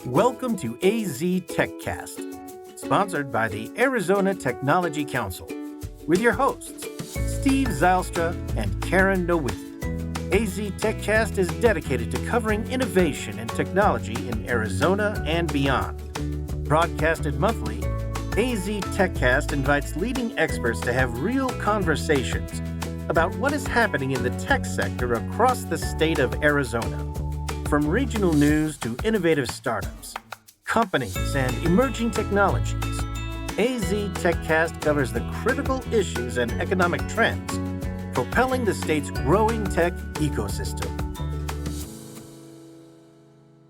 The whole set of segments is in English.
Welcome to AZ TechCast, sponsored by the Arizona Technology Council, with your hosts, Steve Zylstra and Karen Nowicki. AZ TechCast is dedicated to covering innovation and technology in Arizona and beyond. Broadcasted monthly, AZ TechCast invites leading experts to have real conversations about what is happening in the tech sector across the state of Arizona. From regional news to innovative startups, companies, and emerging technologies, AZ TechCast covers the critical issues and economic trends propelling the state's growing tech ecosystem.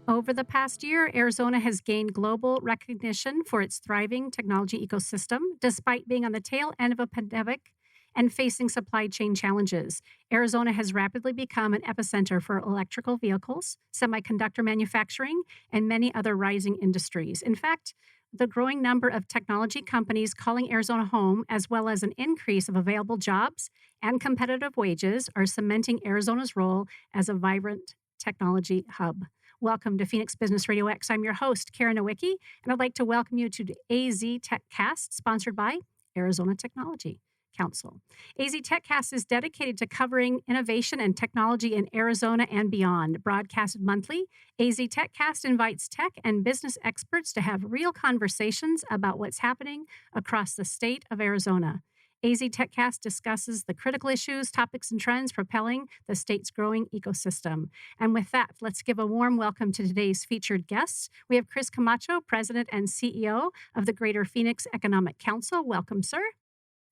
Over the past year, Arizona has gained global recognition for its thriving technology ecosystem, despite being on the tail end of a pandemic and facing supply chain challenges. Arizona has rapidly become an epicenter for electrical vehicles, semiconductor manufacturing, and many other rising industries. In fact, the growing number of technology companies calling Arizona home, as well as an increase of available jobs and competitive wages, are cementing Arizona's role as a vibrant technology hub. Welcome to Phoenix Business RadioX. I'm your host, Karen Nowicki, and I'd like to welcome you to the AZ TechCast, sponsored by Arizona Technology Council. AZ TechCast is dedicated to covering innovation and technology in Arizona and beyond. Broadcasted monthly, AZ TechCast invites tech and business experts to have real conversations about what's happening across the state of Arizona. AZ TechCast discusses the critical issues, topics, and trends propelling the state's growing ecosystem. And with that, let's give a warm welcome to today's featured guests. We have Chris Camacho, President and CEO of the Greater Phoenix Economic Council. Welcome, sir.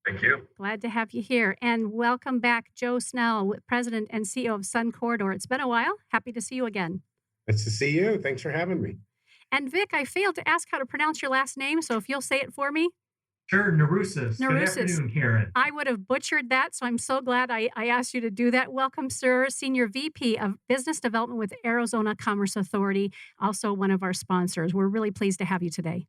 Thank you. Glad to have you here. And welcome back, Joe Snell, President and CEO of Sun Corridor. It's been a while. Happy to see you again. Nice to see you. Thanks for having me. And Vic, I failed to ask how to pronounce your last name, so if you'll say it for me. Sure, Narusas. Good afternoon, Karen. I would have butchered that, so I'm so glad I asked you to do that. Welcome, sir, Senior VP of Business Development with Arizona Commerce Authority, also one of our sponsors. We're really pleased to have you today.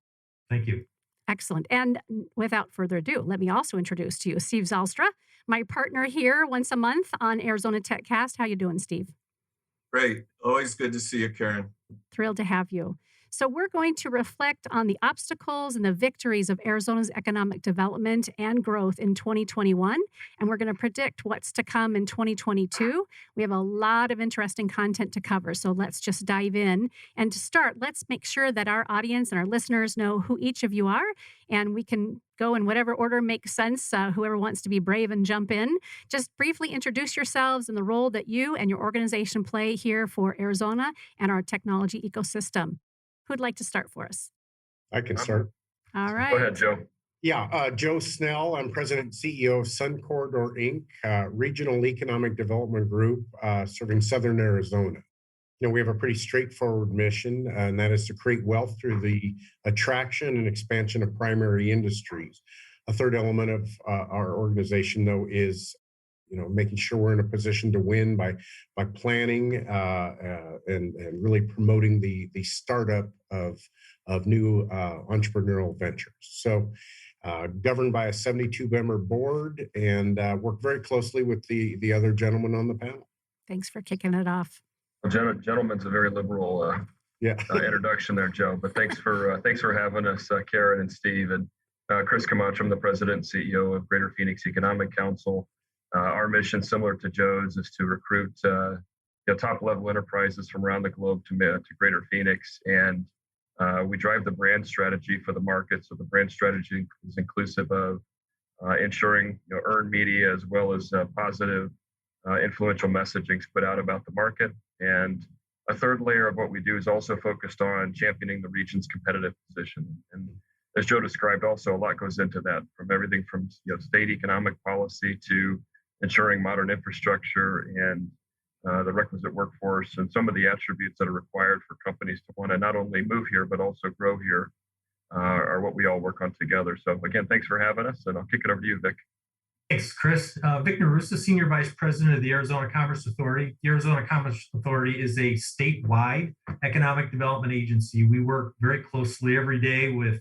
Thank you. Excellent. And without further ado, let me also introduce to you Steve Zylstra, my partner here once a month on Arizona TechCast. How you doing, Steve? Great. Always good to see you, Karen. Thrilled to have you. So we're going to reflect on the obstacles and the victories of Arizona's economic development and growth in 2021, and we're going to predict what's to come in 2022. We have a lot of interesting content to cover, so let's just dive in. And to start, let's make sure that our audience and our listeners know who each of you are, and we can go in whatever order makes sense. Whoever wants to be brave and jump in. Just briefly introduce yourselves and the role that you and your organization play here for Arizona and our technology ecosystem. Who'd like to start for us? I can start. All right. Go ahead, Joe. Yeah, Joe Snell. I'm President and CEO of Sun Corridor, Inc., regional economic development group serving Southern Arizona. You know, we have a pretty straightforward mission, and that is to create wealth through the attraction and expansion of primary industries. A third element of our organization, though, is making sure we're in a position to win by planning and really promoting the startup of new entrepreneurial ventures. So governed by a 72-member board and work very closely with the other gentlemen on the panel. Thanks for kicking it off. Well, gentleman's a very liberal introduction there, Joe. But thanks for having us, Karen and Steve. And Chris Camacho, I'm the President and CEO of Greater Phoenix Economic Council. Our mission, similar to Joe's, is to recruit top-level enterprises from around the globe to Greater Phoenix, and we drive the brand strategy for the market. So the brand strategy is inclusive of ensuring earned media as well as positive, influential messaging put out about the market. And a third layer of what we do is also focused on championing the region's competitive position. And as Joe described, also a lot goes into that, from everything from state economic policy to ensuring modern infrastructure and the requisite workforce and some of the attributes that are required for companies to want to not only move here, but also grow here are what we all work on together. So again, thanks for having us, and I'll kick it over to you, Vic. Thanks, Chris. Vic Narusa, Senior Vice President of the Arizona Commerce Authority. The Arizona Commerce Authority is a statewide economic development agency. We work very closely every day with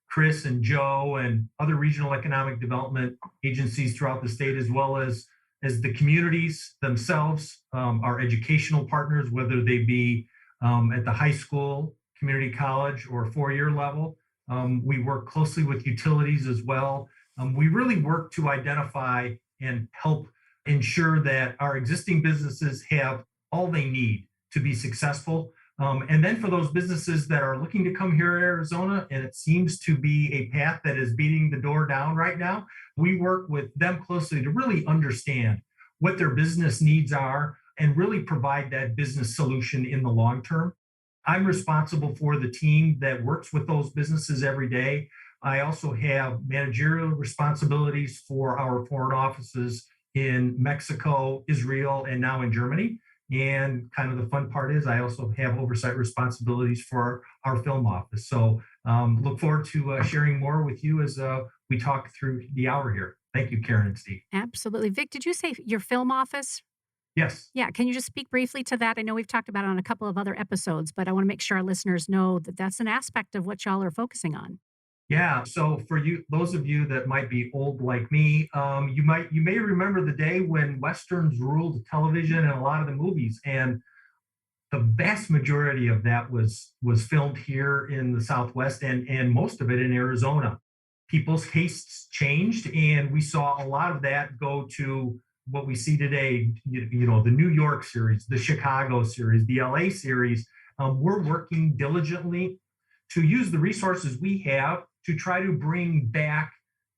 Chris and Joe and other regional economic development agencies throughout the state, as well as as the communities themselves, our educational partners, whether they be at the high school, community college, or four-year level. We work closely with utilities as well. We really work to identify and help ensure that our existing businesses have all they need to be successful. And then for those businesses that are looking to come here to Arizona, and it seems to be a path that is beating the door down right now, we work with them closely to really understand what their business needs are and really provide that business solution in the long term. I'm responsible for the team that works with those businesses every day. I also have managerial responsibilities for our foreign offices in Mexico, Israel, and now in Germany. And kind of the fun part is I also have oversight responsibilities for our film office. So look forward to sharing more with you as we talk through the hour here. Thank you, Karen and Steve. Absolutely. Vic, did you say your film office? Yes. Yeah. Can you just speak briefly to that? I know we've talked about it on a couple of other episodes, but I want to make sure our listeners know that that's an aspect of what y'all are focusing on. Yeah. So for you, those of you that might be old like me, you may remember the day when Westerns ruled television and a lot of the movies, and the vast majority of that was filmed here in the Southwest and most of it in Arizona. People's tastes changed, and we saw a lot of that go to what we see today. You know, the New York series, the Chicago series, the LA series. We're working diligently to use the resources we have to try to bring back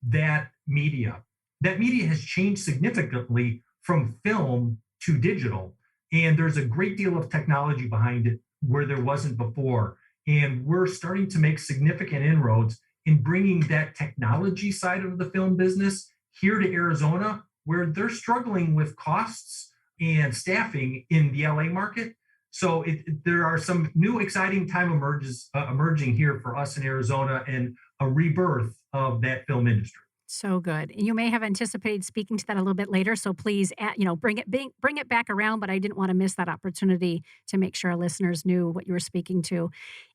that media. That media has changed significantly from film to digital. And there's a great deal of technology behind it where there wasn't before. And we're starting to make significant inroads in bringing that technology side of the film business here to Arizona, where they're struggling with costs and staffing in the LA market. So there are some new exciting time emerging here for us in Arizona and a rebirth of that film industry. So good. You may have anticipated speaking to that a little bit later, so please, bring it back around. But I didn't want to miss that opportunity to make sure our listeners knew what you were speaking to.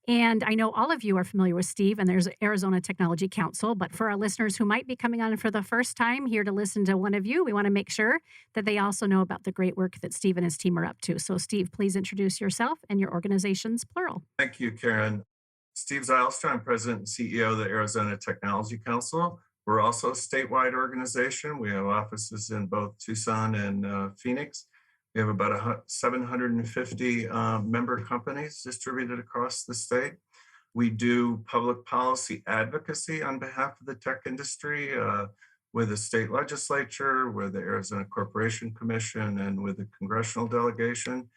And I know all of you are familiar with Steve, and there's Arizona Technology Council. But for our listeners who might be coming on for the first time here to listen to one of you, we want to make sure that they also know about the great work that Steve and his team are up to. So, Steve, please introduce yourself and your organizations, plural. Thank you, Karen. Steve Zylstra, I'm President and CEO of the Arizona Technology Council. We're also a statewide organization. We have offices in both Tucson and Phoenix. We have about 750 member companies distributed across the state. We do public policy advocacy on behalf of the tech industry with the state legislature, with the Arizona Corporation Commission, and with the congressional delegation.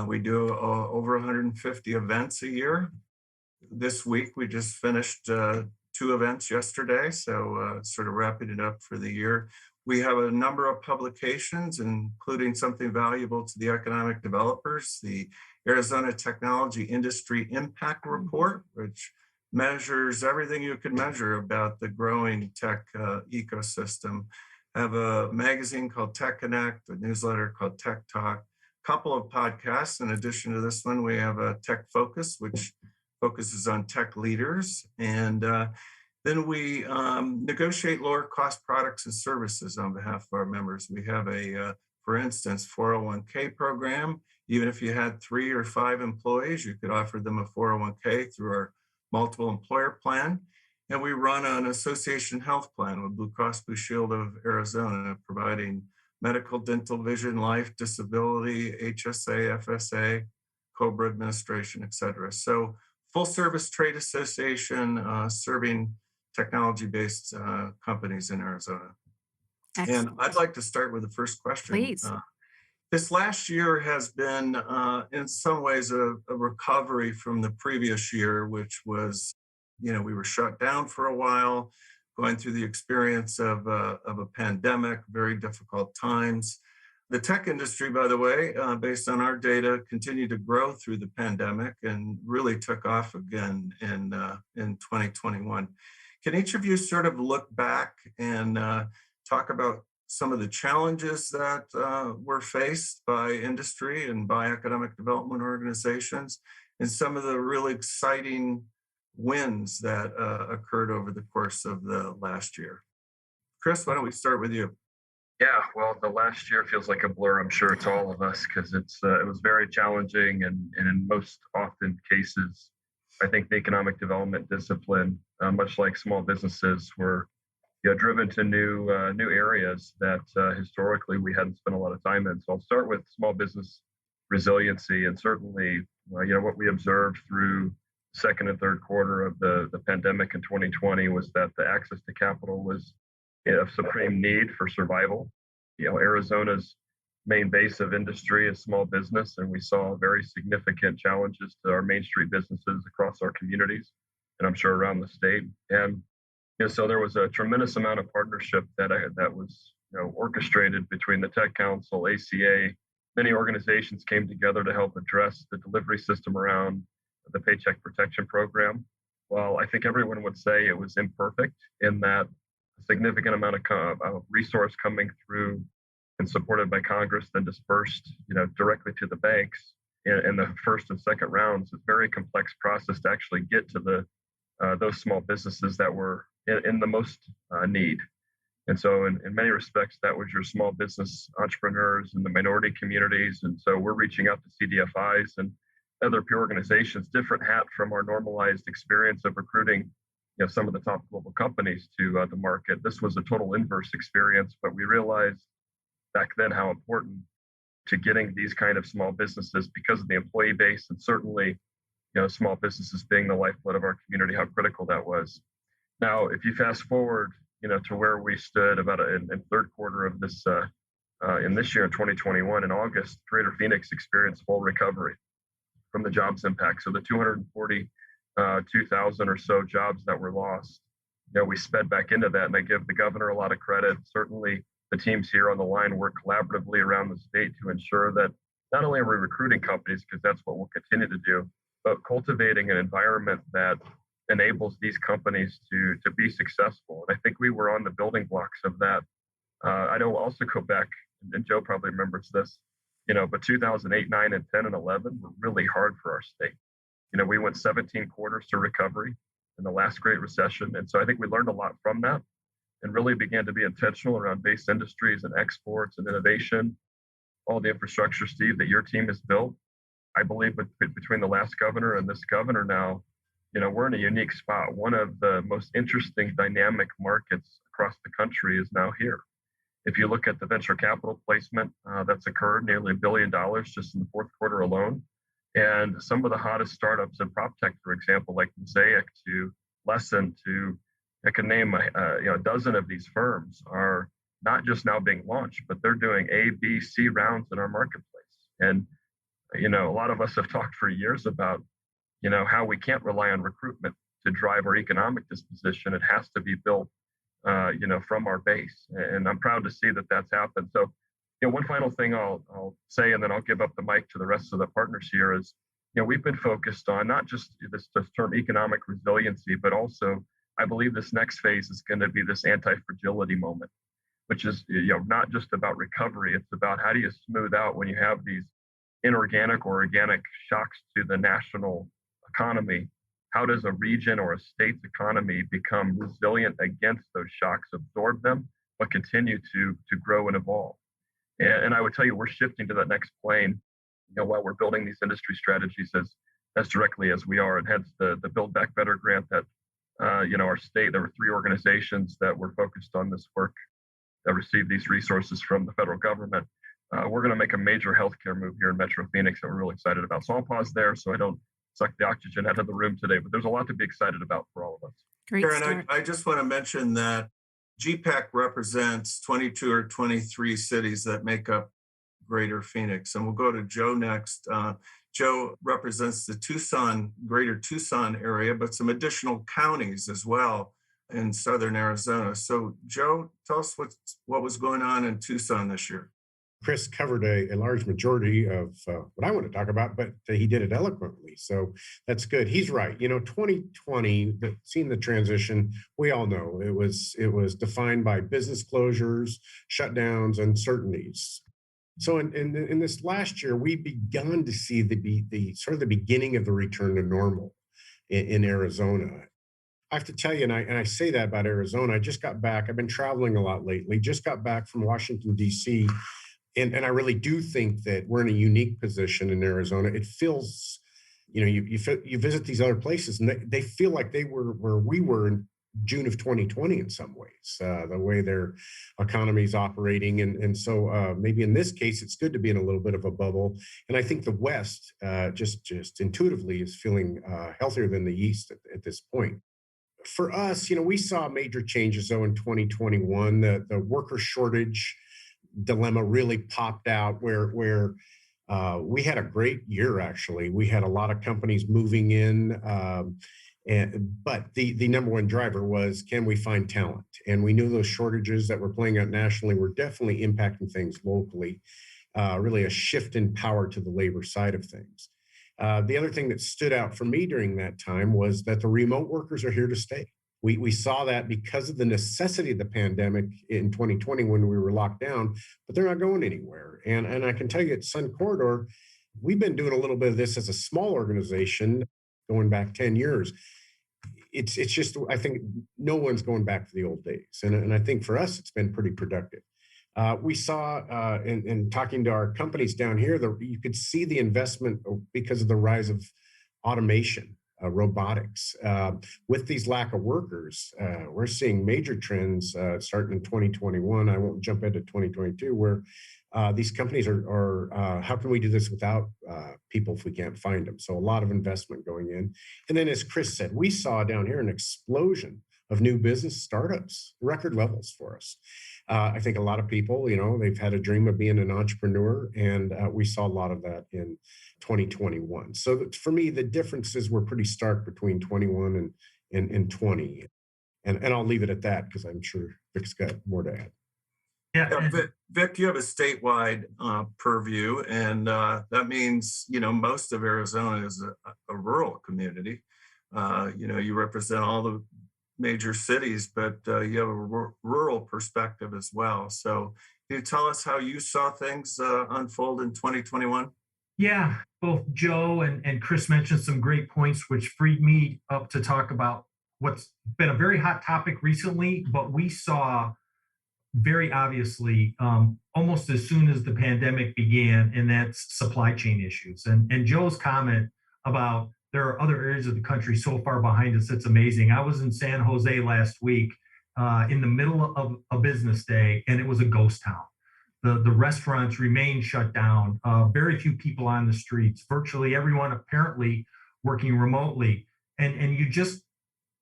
We do over 150 events a year. This week, we just finished 2 events yesterday, so sort of wrapping it up for the year. We have a number of publications, including something valuable to the economic developers, the Arizona Technology Industry Impact Report, which measures everything you could measure about the growing tech ecosystem. I have a magazine called Tech Connect, a newsletter called Tech Talk, a couple of podcasts. In addition to this one, we have a Tech Focus, which focuses on tech leaders. And then we negotiate lower cost products and services on behalf of our members. We have for instance, 401k program. Even if you had 3 or 5 employees, you could offer them a 401k through our multiple employer plan. And we run an association health plan with Blue Cross Blue Shield of Arizona, providing medical, dental, vision, life, disability, HSA, FSA, COBRA administration, et cetera. So full service trade association serving technology-based companies in Arizona. Excellent. And I'd like to start with the first question. Please. This last year has been, in some ways, a recovery from the previous year, which was, we were shut down for a while, going through the experience of a pandemic, very difficult times. The tech industry, by the way, based on our data, continued to grow through the pandemic and really took off again in 2021. Can each of you sort of look back and talk about some of the challenges that were faced by industry and by economic development organizations, and some of the really exciting wins that occurred over the course of the last year? Chris, why don't we start with you? Yeah, well, the last year feels like a blur, I'm sure, to all of us because it was very challenging, and in most often cases, I think the economic development discipline, much like small businesses, were driven to new areas that historically we hadn't spent a lot of time in. So I'll start with small business resiliency, and certainly, what we observed through second and third quarter of the pandemic in 2020 was that the access to capital was of supreme need for survival. Arizona's main base of industry is small business, and we saw very significant challenges to our Main Street businesses across our communities, and I'm sure around the state. And so there was a tremendous amount of partnership that was orchestrated between the Tech Council, ACA. Many organizations came together to help address the delivery system around the Paycheck Protection Program. While I think everyone would say it was imperfect in that a significant amount of resource coming through and supported by Congress, then dispersed, directly to the banks in the first and second rounds. It's a very complex process to actually get to those small businesses that were in the most need. And so in many respects, that was your small business entrepreneurs and the minority communities. And so we're reaching out to CDFIs and other peer organizations, different hat from our normalized experience of recruiting some of the top global companies to the market. This was a total inverse experience, but we realized back then how important to getting these kind of small businesses because of the employee base, and certainly small businesses being the lifeblood of our community, how critical that was. Now, if you fast forward to where we stood about in third quarter of this in this year in 2021, in August, Greater Phoenix experienced full recovery from the jobs impact. So the 242,000 or so jobs that were lost, we sped back into that, and I give the governor a lot of credit. Certainly, the teams here on the line work collaboratively around the state to ensure that not only are we recruiting companies, because that's what we'll continue to do, but cultivating an environment that enables these companies to be successful. And I think we were on the building blocks of that. I know we'll also go back, and Joe probably remembers this, but 2008, 9, and 10, and 11 were really hard for our state. We went 17 quarters to recovery in the last Great Recession. And so I think we learned a lot from that and really began to be intentional around base industries and exports and innovation, all the infrastructure, Steve, that your team has built. I believe between the last governor and this governor now, we're in a unique spot. One of the most interesting dynamic markets across the country is now here. If you look at the venture capital placement that's occurred, nearly $1 billion just in the fourth quarter alone. And some of the hottest startups in prop tech, for example, like Mosaic to Lesson to, I can name a dozen of these firms, are not just now being launched, but they're doing A, B, C rounds in our marketplace. And, a lot of us have talked for years about, how we can't rely on recruitment to drive our economic disposition. It has to be built, from our base. And I'm proud to see that that's happened. So, one final thing I'll say, and then I'll give up the mic to the rest of the partners here is, we've been focused on not just this term economic resiliency, but also I believe this next phase is going to be this anti-fragility moment, which is, not just about recovery. It's about how do you smooth out when you have these inorganic or organic shocks to the national economy. How does a region or a state's economy become resilient against those shocks, absorb them, but continue to grow and evolve? And I would tell you, we're shifting to that next plane, while we're building these industry strategies as directly as we are. And hence the Build Back Better grant that, our state, there were 3 organizations that were focused on this work that received these resources from the federal government. We're going to make a major healthcare move here in Metro Phoenix that we're really excited about. So I'll pause there so I don't suck the oxygen out of the room today, but there's a lot to be excited about for all of us. Great Karen, start. I just want to mention that GPAC represents 22 or 23 cities that make up Greater Phoenix. And we'll go to Joe next. Joe represents the Greater Tucson area, but some additional counties as well in southern Arizona. So Joe, tell us what was going on in Tucson this year. Chris covered a large majority of what I want to talk about, but he did it eloquently. So that's good. He's right. 2020, seeing the transition, we all know it was defined by business closures, shutdowns, uncertainties. So in this last year, we begun to see the sort of the beginning of the return to normal in Arizona. I have to tell you, and I say that about Arizona. I just got back. I've been traveling a lot lately. Just got back from Washington, D.C. And I really do think that we're in a unique position in Arizona. It feels, you visit these other places and they feel like they were where we were in June of 2020 in some ways, the way their economy is operating. And so maybe in this case, it's good to be in a little bit of a bubble. And I think the West just intuitively is feeling healthier than the East at this point. For us, we saw major changes though in 2021. The worker shortage dilemma really popped out where we had a great year. Actually, we had a lot of companies moving in, but the number one driver was, can we find talent? And we knew those shortages that were playing out nationally were definitely impacting things locally. Really a shift in power to the labor side of things. The other thing that stood out for me during that time was that the remote workers are here to stay. We saw that because of the necessity of the pandemic in 2020 when we were locked down, but they're not going anywhere. And I can tell you at Sun Corridor, we've been doing a little bit of this as a small organization going back 10 years. It's just, I think no one's going back to the old days. And I think for us, it's been pretty productive. We saw in talking to our companies down here, you could see the investment because of the rise of automation, robotics. With these lack of workers, we're seeing major trends starting in 2021. I won't jump into 2022, where these companies are how can we do this without people if we can't find them? So a lot of investment going in. And then as Chris said, we saw down here an explosion of new business startups, record levels for us. I think a lot of people, they've had a dream of being an entrepreneur, and we saw a lot of that in 2021. So for me, the differences were pretty stark between 21 and 20. And I'll leave it at that because I'm sure Vic's got more to add. Yeah, Vic, you have a statewide purview, and that means, most of Arizona is a rural community. You represent all the major cities, but you have a rural perspective as well. So can you tell us how you saw things unfold in 2021? Yeah, both Joe and Chris mentioned some great points, which freed me up to talk about what's been a very hot topic recently, but we saw very obviously almost as soon as the pandemic began, and that's supply chain issues. And Joe's comment about there are other areas of the country so far behind us, it's amazing. I was in San Jose last week in the middle of a business day, and it was a ghost town. The restaurants remained shut down, very few people on the streets, virtually everyone apparently working remotely. And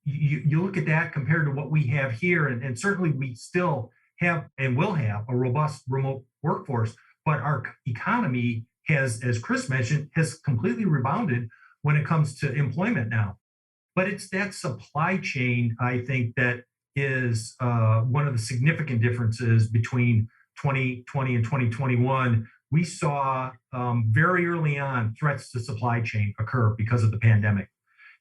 you look at that compared to what we have here, and certainly we still have and will have a robust remote workforce, but our economy has, as Chris mentioned, has completely rebounded when it comes to employment now. But it's that supply chain, I think, that is one of the significant differences between 2020 and 2021. We saw very early on threats to supply chain occur because of the pandemic.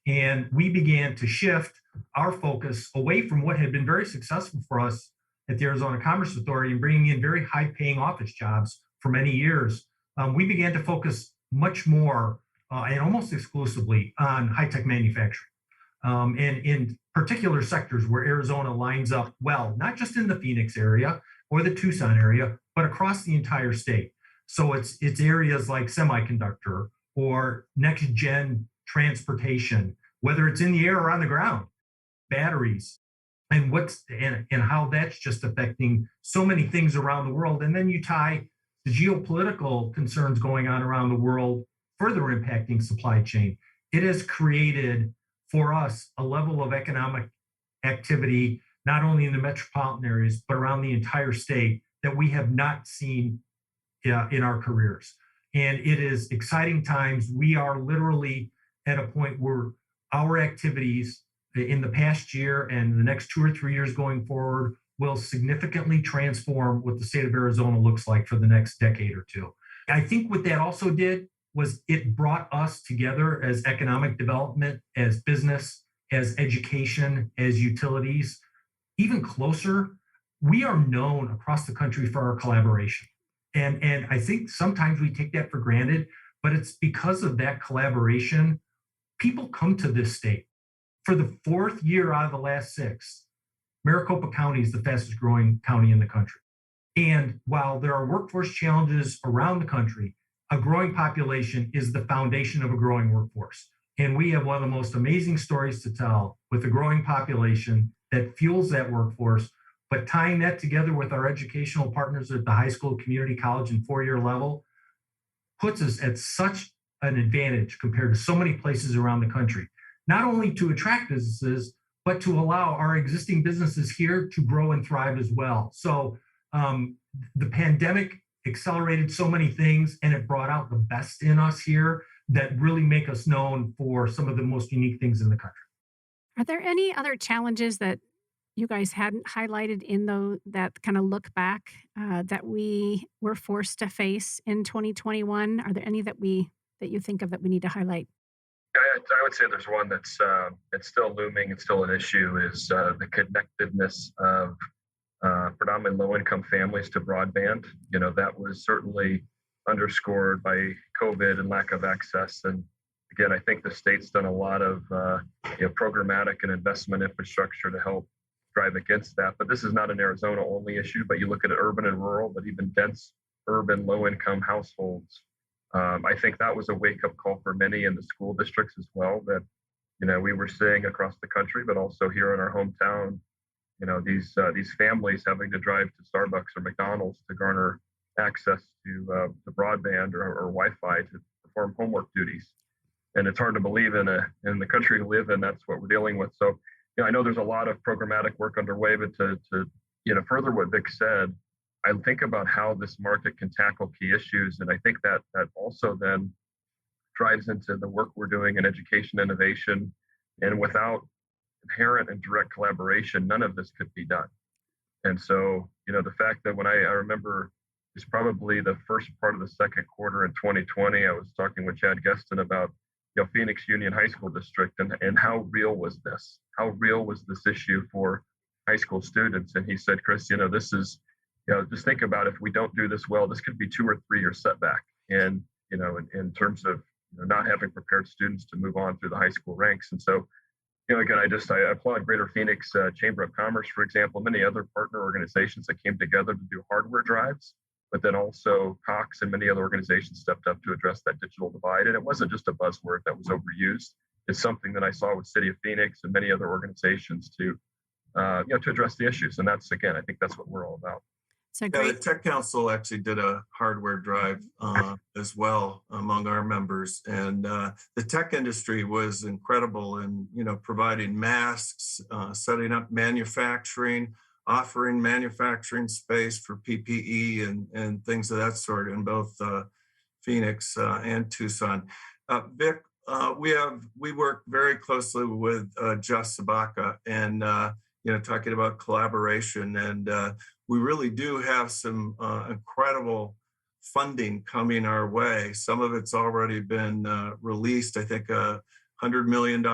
And we began to shift our focus away from what had been very successful for us at the Arizona Commerce Authority and bringing in very high-paying office jobs for many years. We began to focus much more and almost exclusively on high-tech manufacturing. And in particular sectors where Arizona lines up well, not just in the Phoenix area or the Tucson area, but across the entire state. So it's areas like semiconductor or next-gen transportation, whether it's in the air or on the ground, batteries, and how that's just affecting so many things around the world. And then you tie the geopolitical concerns going on around the world further impacting supply chain. It has created for us a level of economic activity, not only in the metropolitan areas, but around the entire state that we have not seen in our careers. And it is exciting times. We are literally at a point where our activities in the past year and the next 2 or 3 years going forward will significantly transform what the state of Arizona looks like for the next decade or two. I think what that also did was it brought us together as economic development, as business, as education, as utilities, even closer. We are known across the country for our collaboration. And I think sometimes we take that for granted, but it's because of that collaboration, people come to this state For the fourth year out of the last 6, Maricopa County is the fastest growing county in the country. And while there are workforce challenges around the country, a growing population is the foundation of a growing workforce. And we have one of the most amazing stories to tell with a growing population that fuels that workforce. But tying that together with our educational partners at the high school, community college, and 4-year level puts us at such an advantage compared to so many places around the country, not only to attract businesses, but to allow our existing businesses here to grow and thrive as well. So the pandemic accelerated so many things, and it brought out the best in us here that really make us known for some of the most unique things in the country. Are there any other challenges that you guys hadn't highlighted in that kind of look back that we were forced to face in 2021? Are there any that you think of that we need to highlight? I would say there's one that's still looming. It's still an issue. Is the connectedness of predominantly low-income families to broadband. That was certainly underscored by COVID and lack of access. And again, I think the state's done a lot of programmatic and investment infrastructure to help drive against that. But this is not an Arizona-only issue. But you look at urban and rural, but even dense urban low-income households. I think that was a wake-up call for many in the school districts as well. That we were seeing across the country, but also here in our hometown. These families having to drive to Starbucks or McDonald's to garner access to broadband or Wi-Fi to perform homework duties. And it's hard to believe in the country we live in, that's what we're dealing with. So, I know there's a lot of programmatic work underway, but to further what Vic said, I think about how this market can tackle key issues. And I think that also then drives into the work we're doing in education innovation. And without inherent and direct collaboration, none of this could be done. And so, the fact that when I remember it's probably the first part of the second quarter in 2020, I was talking with Chad Geston about Phoenix Union High School District and how real was this? How real was this issue for high school students? And he said, Chris, this is, just think about if we don't do this well, this could be 2 or 3 year setback. And, in terms of not having prepared students to move on through the high school ranks. And so, again, I applaud Greater Phoenix Chamber of Commerce, for example, many other partner organizations that came together to do hardware drives, but then also Cox and many other organizations stepped up to address that digital divide. And it wasn't just a buzzword that was overused. It's something that I saw with City of Phoenix and many other organizations to address the issues. And that's, again, I think that's what we're all about. So great. The Tech Council actually did a hardware drive as well among our members. And the tech industry was incredible in, providing masks, setting up manufacturing, offering manufacturing space for PPE and things of that sort in both Phoenix and Tucson. Vic, we work very closely with Jeff Sabaka and talking about collaboration, and we really do have some incredible funding coming our way. Some of it's already been released, I think $100 million,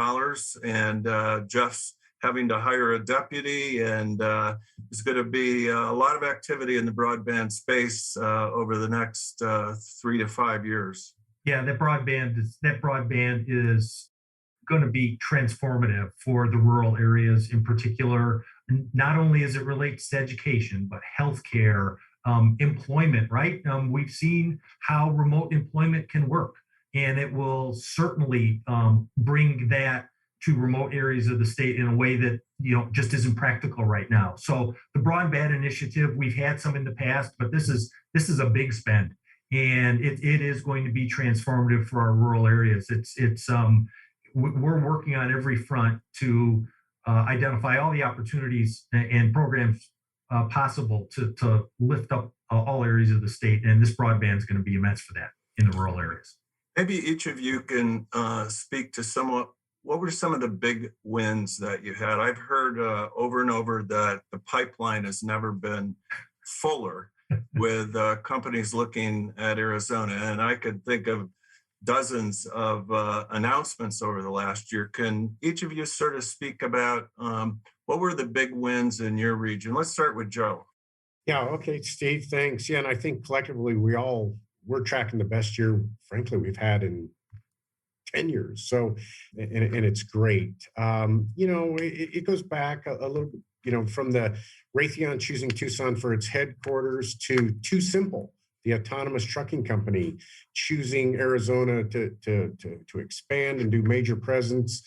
and Jeff's having to hire a deputy, and there's going to be a lot of activity in the broadband space over the next 3 to 5 years. Yeah, that broadband is going to be transformative for the rural areas in particular, not only as it relates to education, but healthcare, employment, right? We've seen how remote employment can work, and it will certainly bring that to remote areas of the state in a way that just isn't practical right now. So the Broadband Initiative, we've had some in the past, but this is a big spend, and it is going to be transformative for our rural areas. We're working on every front to identify all the opportunities and programs possible to lift up all areas of the state, and this broadband is going to be immense for that in the rural areas. Maybe each of you can speak to what were some of the big wins that you had? I've heard over and over that the pipeline has never been fuller with companies looking at Arizona. And I could think of dozens of announcements over the last year. Can each of you sort of speak about what were the big wins in your region? Let's start with Joe. Yeah, okay, Steve, thanks. Yeah, and I think collectively we're tracking the best year, frankly, we've had in 10 years. So, and it's great. It goes back a little bit, from the Raytheon choosing Tucson for its headquarters to Too Simple, the autonomous trucking company, choosing Arizona to expand and do major presence.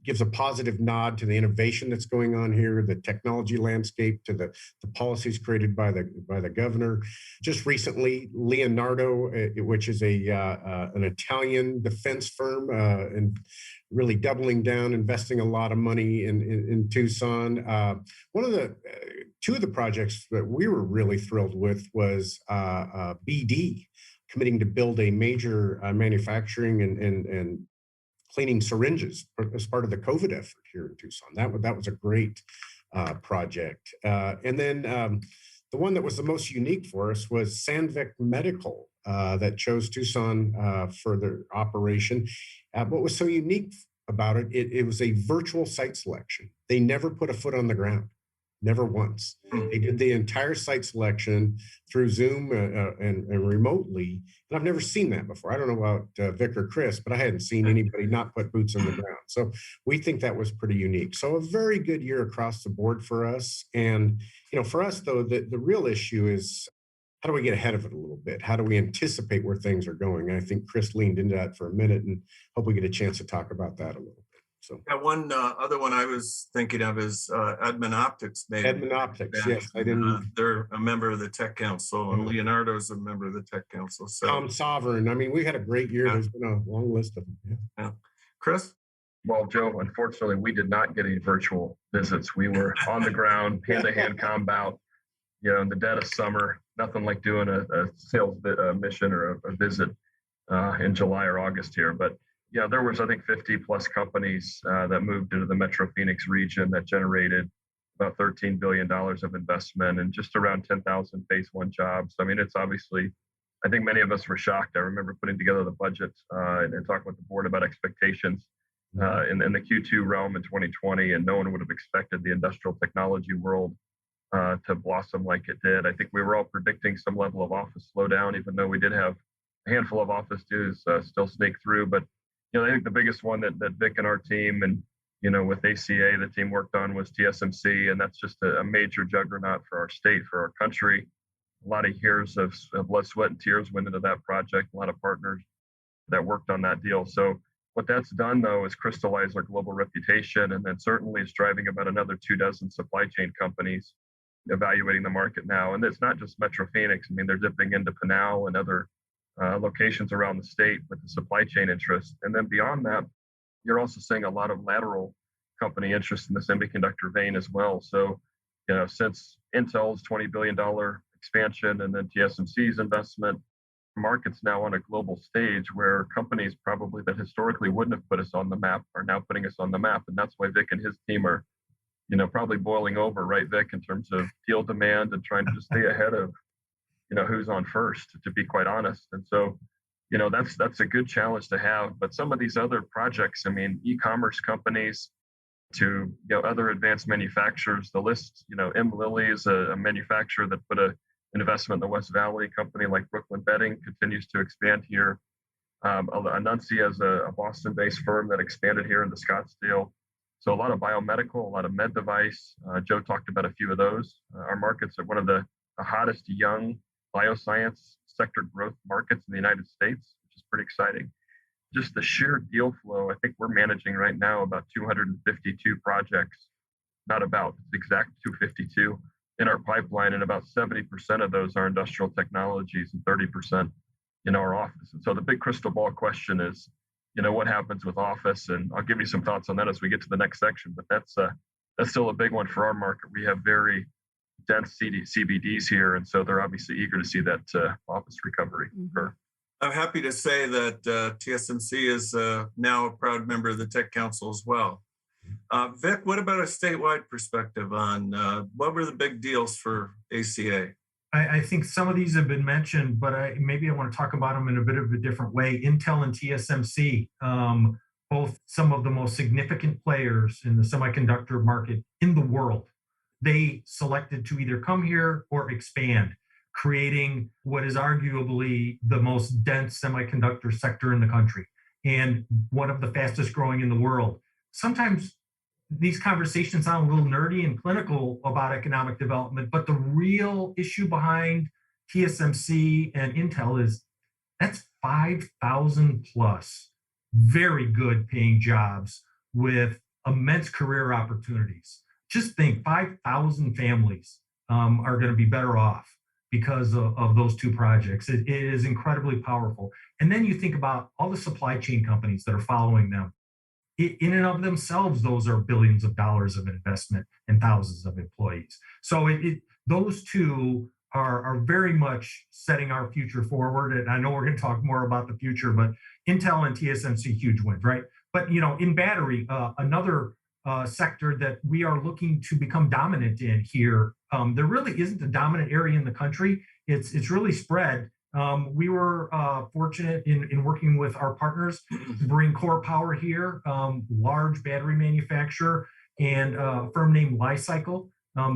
Gives a positive nod to the innovation that's going on here, the technology landscape, to the policies created by the governor. Just recently, Leonardo, which is an Italian defense firm, and really doubling down, investing a lot of money in Tucson. Two of the projects that we were really thrilled with was BD committing to build a major manufacturing and cleaning syringes as part of the COVID effort here in Tucson. That was a great project. And then the one that was the most unique for us was Sandvik Medical that chose Tucson for their operation. What was so unique about it, it was a virtual site selection. They never put a foot on the ground. Never once. They did the entire site selection through Zoom and remotely. And I've never seen that before. I don't know about Vic or Chris, but I hadn't seen anybody not put boots on the ground. So we think that was pretty unique. So a very good year across the board for us. And, for us, though, the real issue is how do we get ahead of it a little bit? How do we anticipate where things are going? And I think Chris leaned into that for a minute, and hope we get a chance to talk about that a little bit. So one other one I was thinking of is Edmund Optics. Edmund Optics, yes. I didn't. They're a member of the Tech Council, and Leonardo's a member of the Tech Council. So Tom Sovereign. I mean, we had a great year. Yeah. There's been a long list of them. Yeah. Chris? Well, Joe, unfortunately, we did not get any virtual visits. We were on the ground, hand-to-hand combat, in the dead of summer. Nothing like doing a sales mission or a visit in July or August here. But yeah, there was, I think, 50 plus companies that moved into the Metro Phoenix region that generated about $13 billion of investment and just around 10,000 phase one jobs. I mean, it's obviously, I think many of us were shocked. I remember putting together the budget and talking with the board about expectations in the Q2 realm in 2020, and no one would have expected the industrial technology world to blossom like it did. I think we were all predicting some level of office slowdown, even though we did have a handful of office dues still sneak through. But I think the biggest one that Vic and our team and, with ACA, the team worked on was TSMC. And that's just a major juggernaut for our state, for our country. A lot of years of blood, sweat, and tears went into that project. A lot of partners that worked on that deal. So what that's done, though, is crystallize our global reputation. And then certainly is driving about another 24 supply chain companies evaluating the market now. And it's not just Metro Phoenix. I mean, they're dipping into Pinal and other locations around the state with the supply chain interest. And then beyond that, you're also seeing a lot of lateral company interest in the semiconductor vein as well. So, since Intel's $20 billion expansion and then TSMC's investment, market's now on a global stage where companies probably that historically wouldn't have put us on the map are now putting us on the map. And that's why Vic and his team are, probably boiling over, right, Vic, in terms of deal demand and trying to just stay ahead of who's on first, to be quite honest. And so, that's a good challenge to have. But some of these other projects, I mean, e-commerce companies to, other advanced manufacturers, the list, M. Lilly is a manufacturer that put an investment in the West Valley. Company like Brooklyn Bedding continues to expand here. Anunci is a Boston-based firm that expanded here into Scottsdale. So a lot of biomedical, a lot of med device. Joe talked about a few of those. Our markets are one of the hottest young bioscience sector growth markets in the United States, which is pretty exciting. Just the sheer deal flow, I think we're managing right now about 252 projects, not about, it's exact 252 in our pipeline, and about 70% of those are industrial technologies and 30% our office. And so the big crystal ball question is, what happens with office? And I'll give you some thoughts on that as we get to the next section, but that's still a big one for our market. We have very dense CBDs here, and so they're obviously eager to see that office recovery occur. I'm happy to say that TSMC is now a proud member of the Tech Council as well. Vic, what about a statewide perspective on what were the big deals for ACA? I think some of these have been mentioned, but maybe I want to talk about them in a bit of a different way. Intel and TSMC, both some of the most significant players in the semiconductor market in the world. They selected to either come here or expand, creating what is arguably the most dense semiconductor sector in the country. and one of the fastest growing in the world. Sometimes these conversations sound a little nerdy and clinical about economic development, but the real issue behind TSMC and Intel is that's 5,000 plus very good paying jobs with immense career opportunities. Just think 5,000 families are going to be better off because of those two projects. It is incredibly powerful. And then you think about all the supply chain companies that are following them. In and of themselves, those are billions of dollars of investment and thousands of employees. So those two are very much setting our future forward. And I know we're going to talk more about the future, but Intel and TSMC, huge wins, right? But in battery, another sector that we are looking to become dominant in here. There really isn't a dominant area in the country. It's really spread. We were fortunate in working with our partners to bring Core Power here, large battery manufacturer, and a firm named Li-Cycle.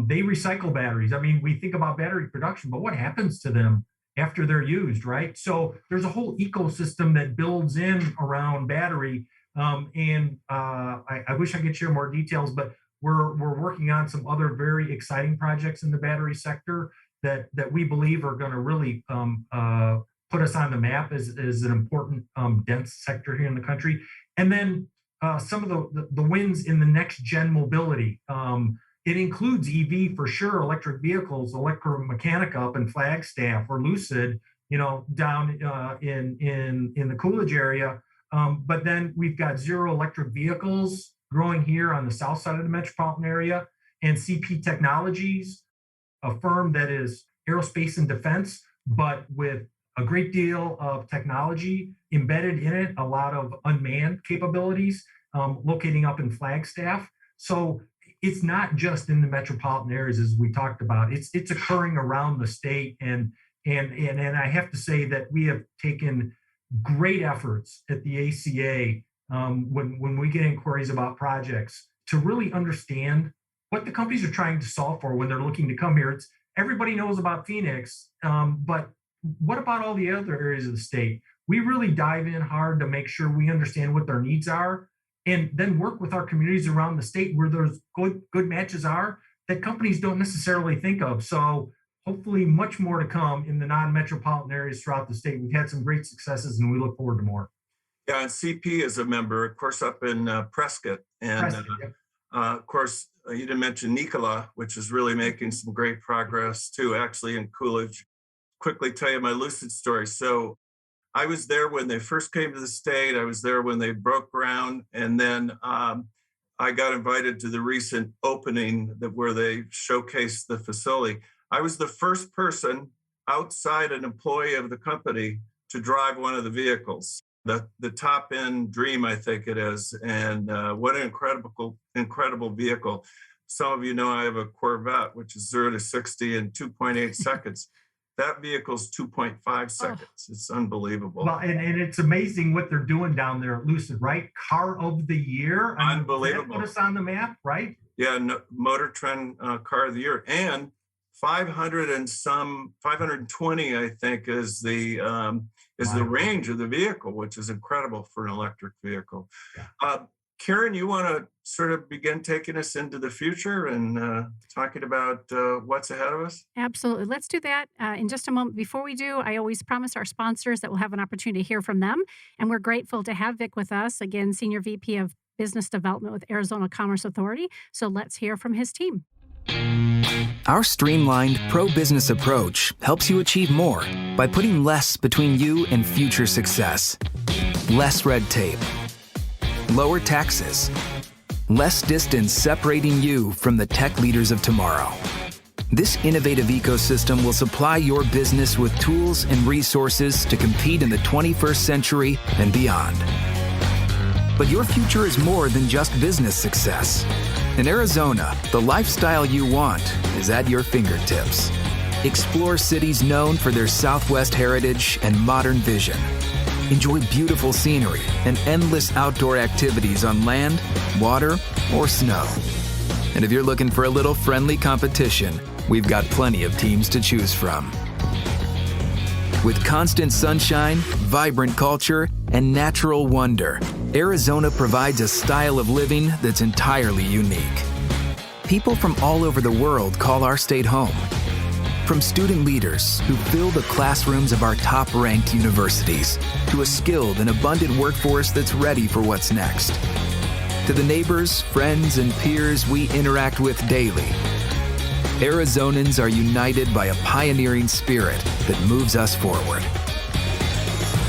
They recycle batteries. I mean, we think about battery production, but what happens to them after they're used, right? So there's a whole ecosystem that builds in around battery. I wish I could share more details, but we're working on some other very exciting projects in the battery sector that we believe are going to really put us on the map as an important dense sector here in the country. And then some of the wins in the next gen mobility. It includes EV for sure, electric vehicles, Electromechanica up in Flagstaff, or Lucid, down in the Coolidge area. But then we've got zero electric vehicles growing here on the south side of the metropolitan area, and CP Technologies, a firm that is aerospace and defense, but with a great deal of technology embedded in it, a lot of unmanned capabilities, locating up in Flagstaff. So it's not just in the metropolitan areas, as we talked about. It's occurring around the state, and I have to say that we have taken great efforts at the ACA when we get inquiries about projects to really understand what the companies are trying to solve for when they're looking to come here. Everybody knows about Phoenix, but what about all the other areas of the state? We really dive in hard to make sure we understand what their needs are, and then work with our communities around the state where those good matches are that companies don't necessarily think of. So hopefully much more to come in the non-metropolitan areas throughout the state. We've had some great successes, and we look forward to more. Yeah, and CP is a member, of course, up in Prescott. And of course, you didn't mention Nikola, which is really making some great progress too, actually, in Coolidge. Quickly tell you my Lucid story. So I was there when they first came to the state. I was there when they broke ground. And then I got invited to the recent opening where they showcased the facility. I was the first person outside an employee of the company to drive one of the vehicles, the top end Dream, I think it is. And what an incredible vehicle. Some of you know I have a Corvette, which is 0 to 60 in 2.8 seconds. That vehicle's 2.5 seconds. Oh. It's unbelievable. Well, and it's amazing what they're doing down there at Lucid, right? Car of the year. Unbelievable. Put us on the map, right? Yeah, Motor Trend Car of the Year. And 520, I think, is the range of the vehicle, which is incredible for an electric vehicle. Yeah. Karen, you want to sort of begin taking us into the future and talking about what's ahead of us? Absolutely. Let's do that in just a moment. Before we do, I always promise our sponsors that we'll have an opportunity to hear from them. And we're grateful to have Vic with us, again, Senior VP of Business Development with Arizona Commerce Authority. So let's hear from his team. Our streamlined pro-business approach helps you achieve more by putting less between you and future success. Less red tape, lower taxes, less distance separating you from the tech leaders of tomorrow. This innovative ecosystem will supply your business with tools and resources to compete in the 21st century and beyond. But your future is more than just business success. In Arizona, the lifestyle you want is at your fingertips. Explore cities known for their Southwest heritage and modern vision. Enjoy beautiful scenery and endless outdoor activities on land, water, or snow. And if you're looking for a little friendly competition, we've got plenty of teams to choose from. With constant sunshine, vibrant culture, and natural wonder, Arizona provides a style of living that's entirely unique. People from all over the world call our state home. From student leaders who fill the classrooms of our top-ranked universities, to a skilled and abundant workforce that's ready for what's next. To the neighbors, friends, and peers we interact with daily, Arizonans are united by a pioneering spirit that moves us forward.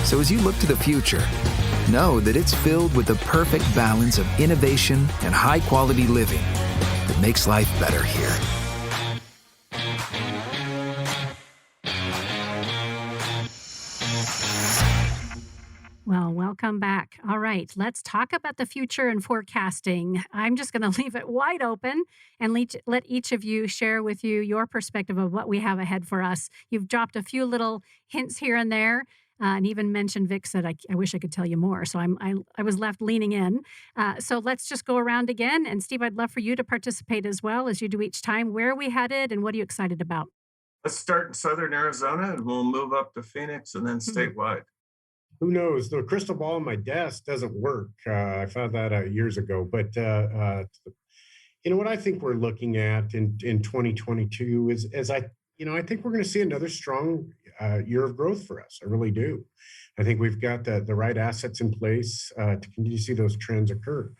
So as you look to the future, know that it's filled with the perfect balance of innovation and high-quality living that makes life better here. Well, welcome back. All right, let's talk about the future and forecasting. I'm just going to leave it wide open and let each of you share with you your perspective of what we have ahead for us. You've dropped a few little hints here and there, and even mentioned, Vic said, I wish I could tell you more. So I was left leaning in. So let's just go around again. And Steve, I'd love for you to participate as well as you do each time. Where are we headed and what are you excited about? Let's start in Southern Arizona and we'll move up to Phoenix and then statewide. Who knows? The crystal ball on my desk doesn't work. I found that years ago. But what I think we're looking at in 2022 is I think we're going to see another strong year of growth for us. I really do. I think we've got the right assets in place to continue to see those trends occur.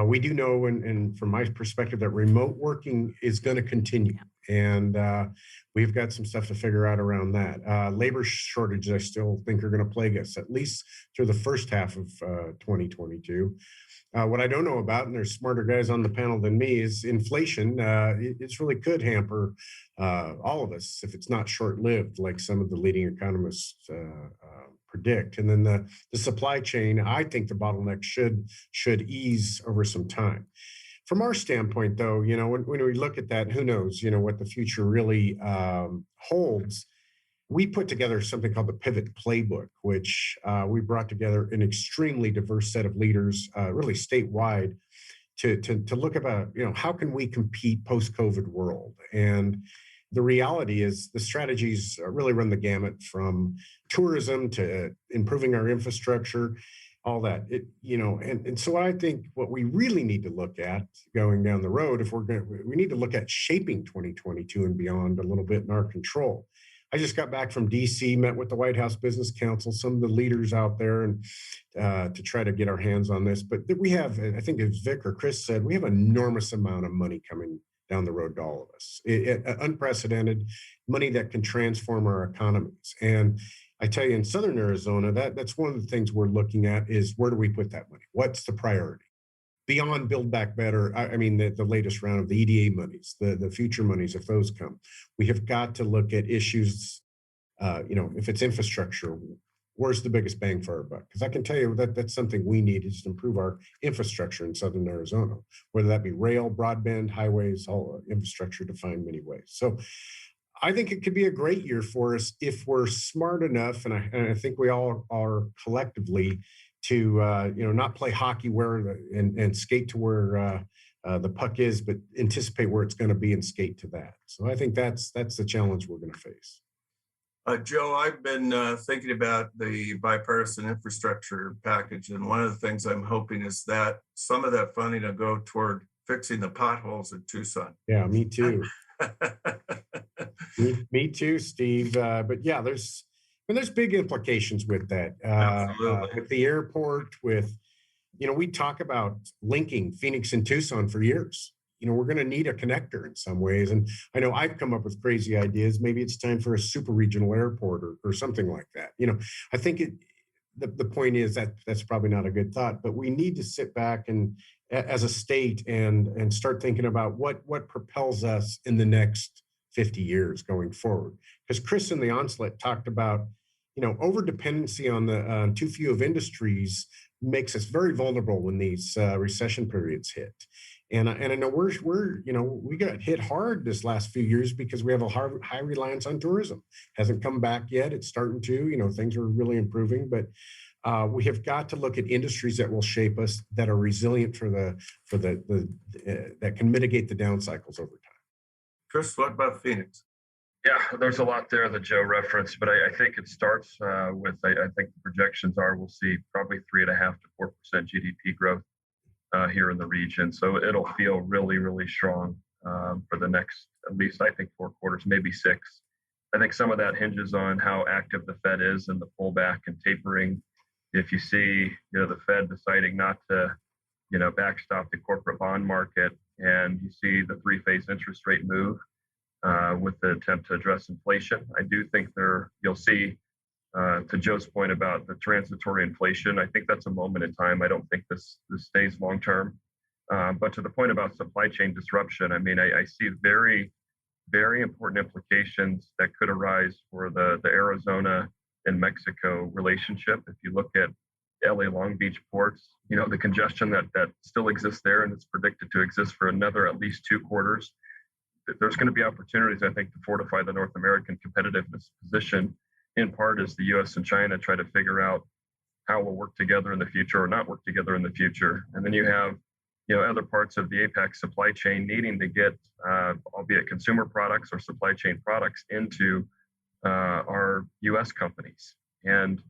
We do know, and from my perspective, that remote working is going to continue. And we've got some stuff to figure out around that. Labor shortages, I still think, are going to plague us, at least through the first half of 2022. What I don't know about, and there's smarter guys on the panel than me, is inflation. It really could hamper all of us if it's not short-lived, like some of the leading economists predict. And then the supply chain, I think the bottleneck should ease over some time. From our standpoint, though, when we look at that, who knows, what the future really holds. We put together something called the Pivot Playbook, which we brought together an extremely diverse set of leaders, really statewide, to look about, how can we compete post-COVID world? And the reality is the strategies really run the gamut from tourism to improving our infrastructure, all that. And so I think what we really need to look at going down the road, we need to look at shaping 2022 and beyond a little bit in our control. I just got back from DC, met with the White House Business Council, some of the leaders out there, and to try to get our hands on this. But we have, I think as Vic or Chris said, we have an enormous amount of money coming down the road to all of us. Unprecedented money that can transform our economies. And I tell you, in Southern Arizona, that's one of the things we're looking at is where do we put that money? What's the priority? Beyond Build Back Better, I mean, the latest round of the EDA monies, the future monies, if those come, we have got to look at issues, if it's infrastructure, where's the biggest bang for our buck? Because I can tell you that's something we need is to improve our infrastructure in Southern Arizona, whether that be rail, broadband, highways, all infrastructure defined many ways. So I think it could be a great year for us if we're smart enough, and I think we all are collectively, to not play hockey and skate to where the puck is, but anticipate where it's going to be and skate to that. So I think that's the challenge we're going to face. Joe, I've been thinking about the bipartisan infrastructure package, and one of the things I'm hoping is that some of that funding will go toward fixing the potholes in Tucson. Yeah, me too. me too, Steve. But yeah, there's big implications with that. With the airport, we talk about linking Phoenix and Tucson for years. We're going to need a connector in some ways. And I know I've come up with crazy ideas. Maybe it's time for a super regional airport or something like that. I think the point is that that's probably not a good thought, but we need to sit back and as a state and start thinking about what propels us in the next 50 years going forward. Because Chris in the onslaught talked about, over dependency on too few of industries makes us very vulnerable when these recession periods hit. And I know we got hit hard this last few years because we have a high reliance on tourism. Hasn't come back yet. It's starting to. Things are really improving, but we have got to look at industries that will shape us, that are resilient that can mitigate the down cycles over time. Chris, what about Phoenix? Yeah, there's a lot there that Joe referenced, but I think it starts with, I think the projections are we'll see probably 3.5 to 4% GDP growth here in the region. So it'll feel really, really strong for the next, at least I think 4 quarters, maybe 6. I think some of that hinges on how active the Fed is and the pullback and tapering. If you see, the Fed deciding not to, backstop the corporate bond market, and you see the 3-phase interest rate move with the attempt to address inflation, I do think you'll see, to Joe's point about the transitory inflation, I think that's a moment in time. I don't think this stays long term. But to the point about supply chain disruption, I mean, I see very, very important implications that could arise for the Arizona and Mexico relationship. If you look at LA Long Beach ports, the congestion that still exists there, and it's predicted to exist for another at least 2 quarters. There's going to be opportunities, I think, to fortify the North American competitiveness position, in part as the U.S. and China try to figure out how we'll work together in the future or not work together in the future. And then you have, other parts of the APAC supply chain needing to get, albeit consumer products or supply chain products, into our U.S. companies. And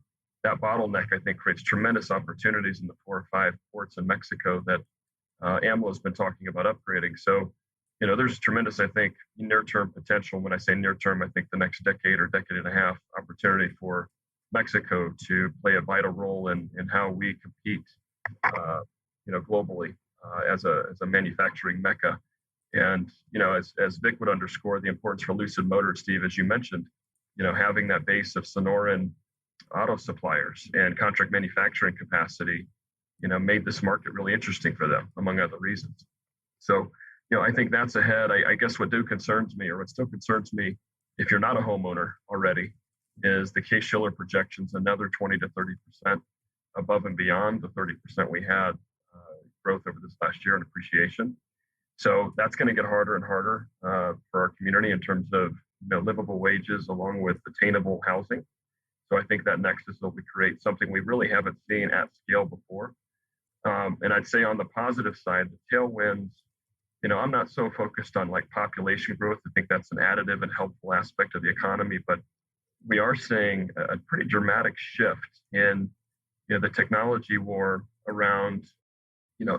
that bottleneck, I think, creates tremendous opportunities in the 4 or 5 ports in Mexico that AMLO has been talking about upgrading. So, there's tremendous, I think, near-term potential. When I say near-term, I think the next decade or decade and a half opportunity for Mexico to play a vital role in how we compete, globally as a manufacturing mecca. And, as Vic would underscore, the importance for Lucid Motors, Steve, as you mentioned, having that base of Sonoran auto suppliers and contract manufacturing capacity, made this market really interesting for them, among other reasons. So, I think that's ahead. I guess what concerns me, or what still concerns me, if you're not a homeowner already, is the Case-Shiller projections, another 20 to 30% above and beyond the 30% we had growth over this last year in appreciation. So that's going to get harder and harder for our community in terms of livable wages along with attainable housing. So I think that nexus will create something we really haven't seen at scale before. And I'd say on the positive side, the tailwinds, I'm not so focused on population growth. I think that's an additive and helpful aspect of the economy, but we are seeing a pretty dramatic shift in the technology war around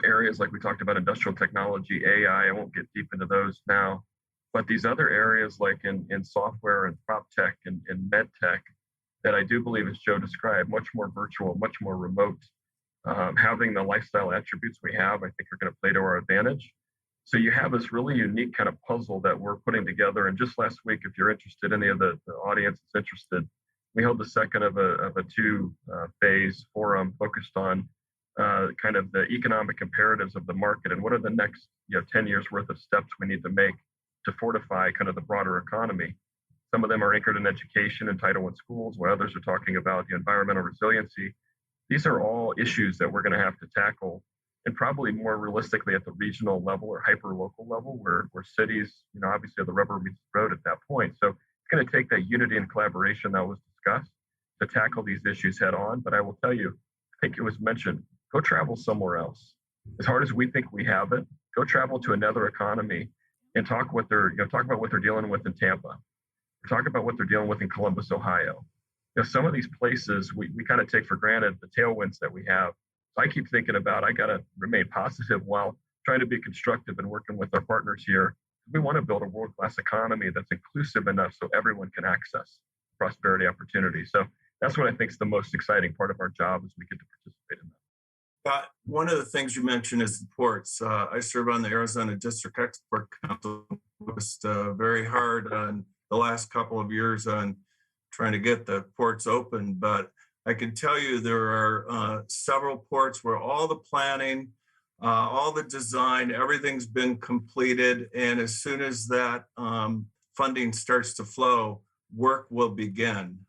areas like we talked about, industrial technology, AI. I won't get deep into those now, but these other areas like in software and prop tech and med tech that I do believe, as Joe described, much more virtual, much more remote, having the lifestyle attributes we have, I think are going to play to our advantage. So you have this really unique kind of puzzle that we're putting together. And just last week, if you're interested, any of the audience is interested, we held the second of a 2-phase forum focused on kind of the economic imperatives of the market and what are the next 10 years worth of steps we need to make to fortify kind of the broader economy. Some of them are anchored in education and Title I schools, while others are talking about environmental resiliency. These are all issues that we're going to have to tackle, and probably more realistically at the regional level or hyper-local level, where cities, obviously are the rubber meets the road at that point. So it's going to take that unity and collaboration that was discussed to tackle these issues head on. But I will tell you, I think it was mentioned, go travel somewhere else. As hard as we think we have it, go travel to another economy and talk about what they're dealing with in Tampa. Or talk about what they're dealing with in Columbus, Ohio. Some of these places we kind of take for granted the tailwinds that we have. So I keep thinking about, I got to remain positive while trying to be constructive and working with our partners here. We want to build a world-class economy that's inclusive enough so everyone can access prosperity opportunities. So that's what I think is the most exciting part of our job, is we get to participate in that. One of the things you mentioned is the ports. I serve on the Arizona District Export Council. Worked very hard on the last couple of years on trying to get the ports open, but I can tell you there are several ports where all the planning, all the design, everything's been completed. And as soon as that funding starts to flow, work will begin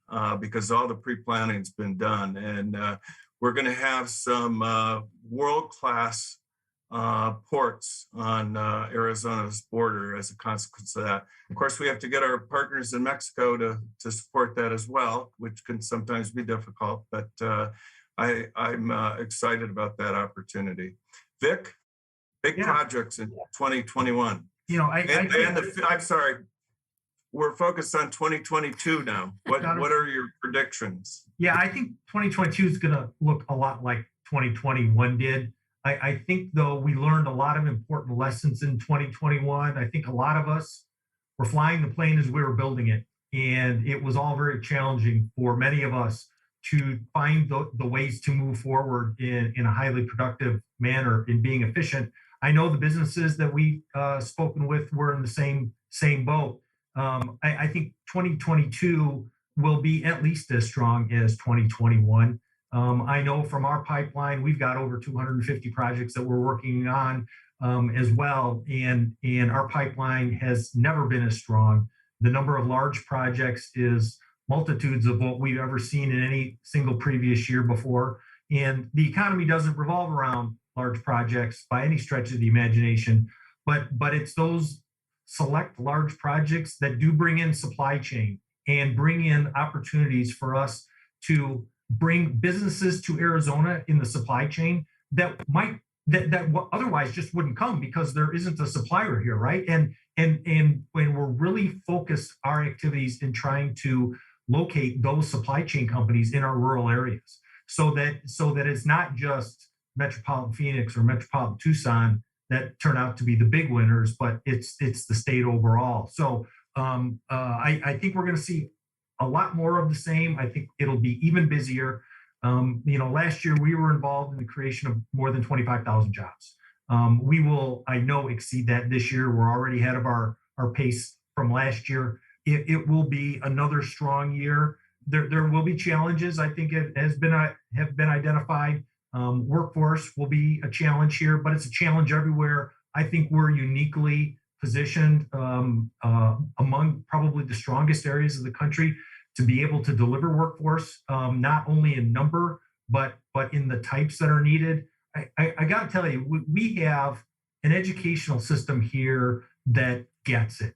because all the pre-planning's been done. And we're going to have some world-class ports on Arizona's border as a consequence of that. Of course, we have to get our partners in Mexico to support that as well, which can sometimes be difficult, but I'm excited about that opportunity. Vic, big projects in 2021. I'm sorry, we're focused on 2022 now. What are your predictions? Yeah, I think 2022 is going to look a lot like 2021 did. I think, though, we learned a lot of important lessons in 2021. I think a lot of us were flying the plane as we were building it. And it was all very challenging for many of us to find the ways to move forward in a highly productive manner in being efficient. I know the businesses that we've spoken with were in the same boat. I think 2022 will be at least as strong as 2021. I know from our pipeline, we've got over 250 projects that we're working on as well. And our pipeline has never been as strong. The number of large projects is multitudes of what we've ever seen in any single previous year before. And the economy doesn't revolve around large projects by any stretch of the imagination, but it's those select large projects that do bring in supply chain and bring in opportunities for us to bring businesses to Arizona in the supply chain that otherwise just wouldn't come because there isn't a supplier here, right? And when we're really focused our activities in trying to locate those supply chain companies in our rural areas, so that it's not just metropolitan Phoenix or metropolitan Tucson that turn out to be the big winners, but it's the state overall. So I think we're going to see a lot more of the same. I think it'll be even busier. Last year we were involved in the creation of more than 25,000 jobs. We will, I know, exceed that this year. We're already ahead of our pace from last year. It will be another strong year. There will be challenges. I think it have been identified. Workforce will be a challenge here, but it's a challenge everywhere. I think we're uniquely positioned among probably the strongest areas of the country to be able to deliver workforce, not only in number, but in the types that are needed. I got to tell you, we have an educational system here that gets it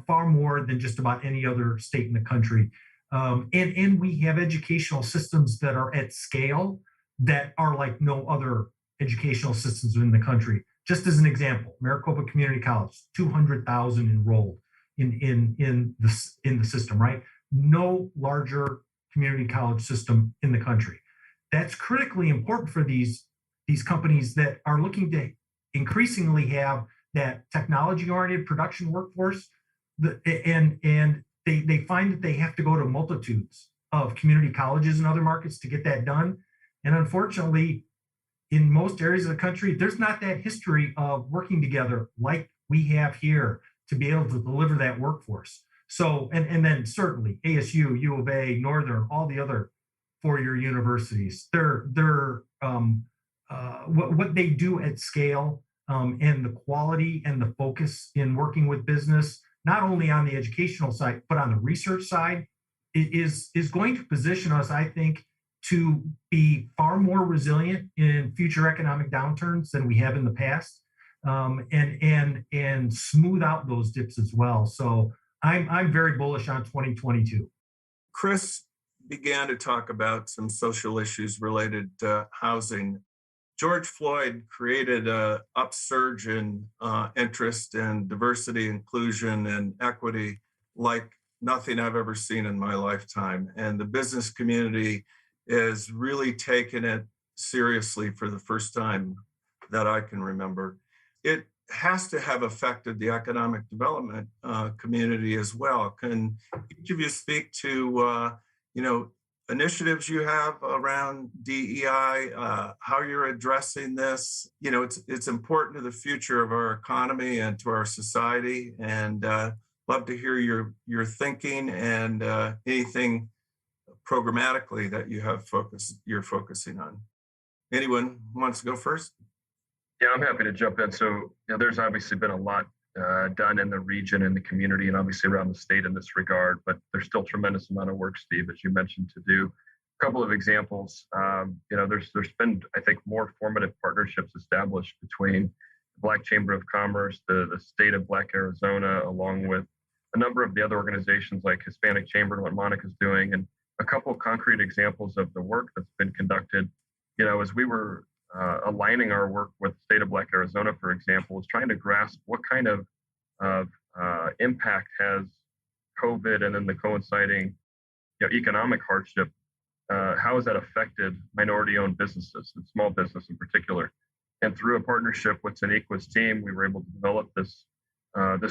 far more than just about any other state in the country. And we have educational systems that are at scale that are like no other educational systems in the country. Just as an example, Maricopa Community College, 200,000 enrolled in the system, right? No larger community college system in the country. That's critically important for these companies that are looking to increasingly have that technology-oriented production workforce, and they find that they have to go to multitudes of community colleges and other markets to get that done. And unfortunately, in most areas of the country, there's not that history of working together like we have here to be able to deliver that workforce. So, and then certainly ASU, U of A, Northern, all the other four-year universities, what they do at scale and the quality and the focus in working with business, not only on the educational side, but on the research side, is going to position us, I think, to be far more resilient in future economic downturns than we have in the past, and smooth out those dips as well. So I'm very bullish on 2022. Chris began to talk about some social issues related to housing. George Floyd created an upsurge in interest in diversity, inclusion, and equity like nothing I've ever seen in my lifetime. And the business community is really taking it seriously for the first time that I can remember. It has to have affected the economic development community as well. Can each of you speak to, initiatives you have around DEI, how you're addressing this? It's important to the future of our economy and to our society. And love to hear your thinking and anything programmatically that you're focusing on. Anyone wants to go first? Yeah, I'm happy to jump in. So, there's obviously been a lot done in the region and the community and obviously around the state in this regard, but there's still tremendous amount of work, Steve, as you mentioned, to do. A couple of examples, there's been, I think, more formative partnerships established between the Black Chamber of Commerce, the state of Black Arizona, along with a number of the other organizations like Hispanic Chamber and what Monica's doing, and a couple of concrete examples of the work that's been conducted, as we were aligning our work with the state of Black Arizona, for example, is trying to grasp what kind of impact has COVID and then the coinciding economic hardship, how has that affected minority-owned businesses and small business in particular? And through a partnership with Saniqua's team, we were able to develop this